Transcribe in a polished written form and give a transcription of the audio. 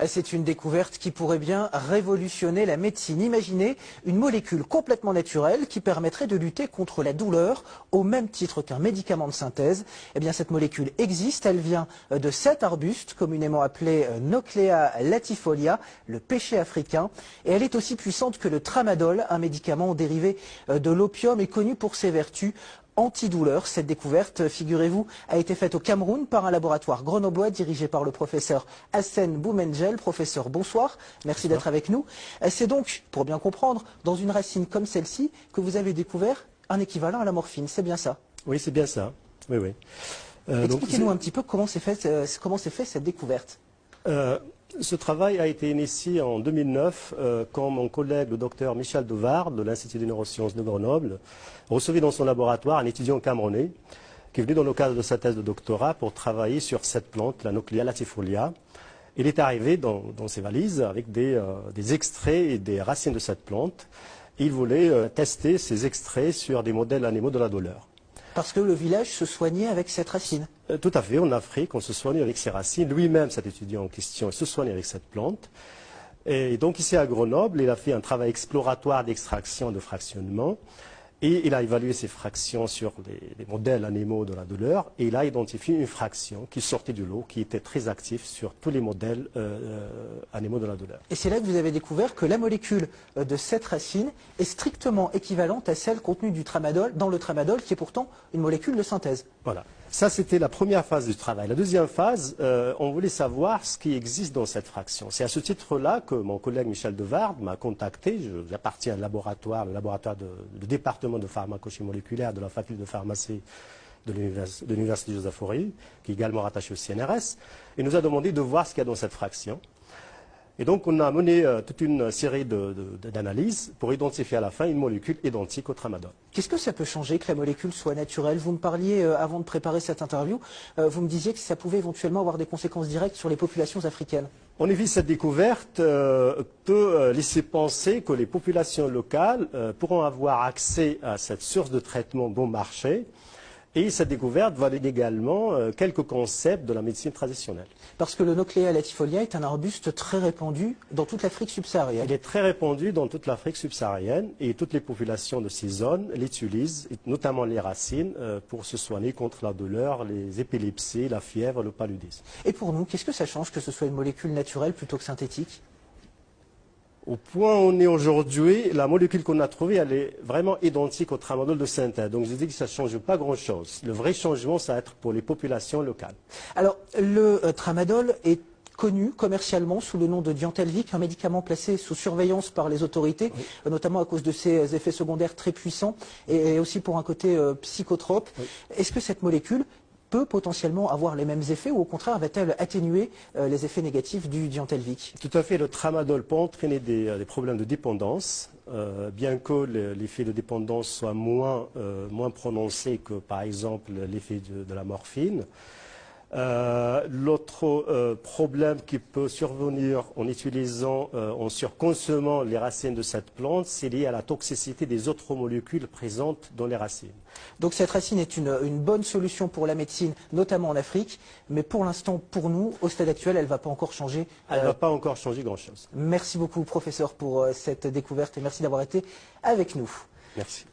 C'est une découverte qui pourrait bien révolutionner la médecine. Imaginez une molécule complètement naturelle qui permettrait de lutter contre la douleur au même titre qu'un médicament de synthèse. Eh bien, cette molécule existe, elle vient de cet arbuste communément appelé Nauclea latifolia, le pêcher africain. Et elle est aussi puissante que le tramadol, un médicament dérivé de l'opium et connu pour ses vertus antidouleur. Cette découverte, figurez-vous, a été faite au Cameroun par un laboratoire grenoblois dirigé par le professeur Hassen Boumengel. Professeur, bonsoir. Merci d'être avec nous. C'est donc, pour bien comprendre, dans une racine comme celle-ci, que vous avez découvert un équivalent à la morphine. C'est bien ça? Oui, c'est bien ça. Oui, oui. Expliquez-nous un petit peu comment s'est fait cette découverte. Ce travail a été initié en 2009 quand mon collègue, le docteur Michel Devard, de l'Institut des neurosciences de Grenoble, recevait dans son laboratoire un étudiant camerounais qui est venu dans le cadre de sa thèse de doctorat pour travailler sur cette plante, la Nauclea latifolia. Il est arrivé dans ses valises avec des extraits et des racines de cette plante. Et il voulait tester ces extraits sur des modèles animaux de la douleur. Parce que le village se soignait avec cette racine. Tout à fait. En Afrique, on se soigne avec ces racines. Lui-même, cet étudiant en question, se soigne avec cette plante. Et donc ici à Grenoble, il a fait un travail exploratoire d'extraction, de fractionnement. Et il a évalué ces fractions sur les modèles animaux de la douleur. Et il a identifié une fraction qui sortait du lot, qui était très active sur tous les modèles animaux de la douleur. Et c'est là que vous avez découvert que la molécule de cette racine est strictement équivalente à celle contenue dans le tramadol, qui est pourtant une molécule de synthèse. Voilà. Ça, c'était la première phase du travail. La deuxième phase, on voulait savoir ce qui existe dans cette fraction. C'est à ce titre-là que mon collègue Michel Devard m'a contacté. J'appartiens à le laboratoire du département de pharmacologie moléculaire de la faculté de pharmacie de l'Université Joseph Fauré, qui est également rattaché au CNRS, et nous a demandé de voir ce qu'il y a dans cette fraction. Et donc, on a mené toute une série d'analyses pour identifier à la fin une molécule identique au tramadol. Qu'est-ce que ça peut changer que la molécule soit naturelle? Vous me parliez, avant de préparer cette interview, vous me disiez que ça pouvait éventuellement avoir des conséquences directes sur les populations africaines. En effet, cette découverte peut laisser penser que les populations locales pourront avoir accès à cette source de traitement bon marché. Et cette découverte valide également quelques concepts de la médecine traditionnelle. Parce que le Nauclea latifolia est un arbuste très répandu dans toute l'Afrique subsaharienne. Il est très répandu dans toute l'Afrique subsaharienne et toutes les populations de ces zones l'utilisent, notamment les racines, pour se soigner contre la douleur, les épilepsies, la fièvre, le paludisme. Et pour nous, qu'est-ce que ça change que ce soit une molécule naturelle plutôt que synthétique? Au point où on est aujourd'hui, la molécule qu'on a trouvée, elle est vraiment identique au tramadol de synthèse. Donc je dis que ça ne change pas grand-chose. Le vrai changement, ça va être pour les populations locales. Alors, le tramadol est connu commercialement sous le nom de Diantelvic, un médicament placé sous surveillance par les autorités, oui, notamment à cause de ses effets secondaires très puissants et aussi pour un côté psychotrope. Oui. Est-ce que cette molécule peut potentiellement avoir les mêmes effets ou au contraire va-t-elle atténuer les effets négatifs du Diantelvic? Tout à fait, le tramadol peut entraîner des problèmes de dépendance, bien que l'effet de dépendance soit moins prononcé que par exemple l'effet de la morphine. L'autre problème qui peut survenir en surconsommant les racines de cette plante, c'est lié à la toxicité des autres molécules présentes dans les racines. Donc cette racine est une bonne solution pour la médecine, notamment en Afrique, mais pour l'instant, pour nous, au stade actuel, elle ne va pas encore changer. Elle ne va pas encore changer grand-chose. Merci beaucoup, professeur, pour cette découverte et merci d'avoir été avec nous. Merci.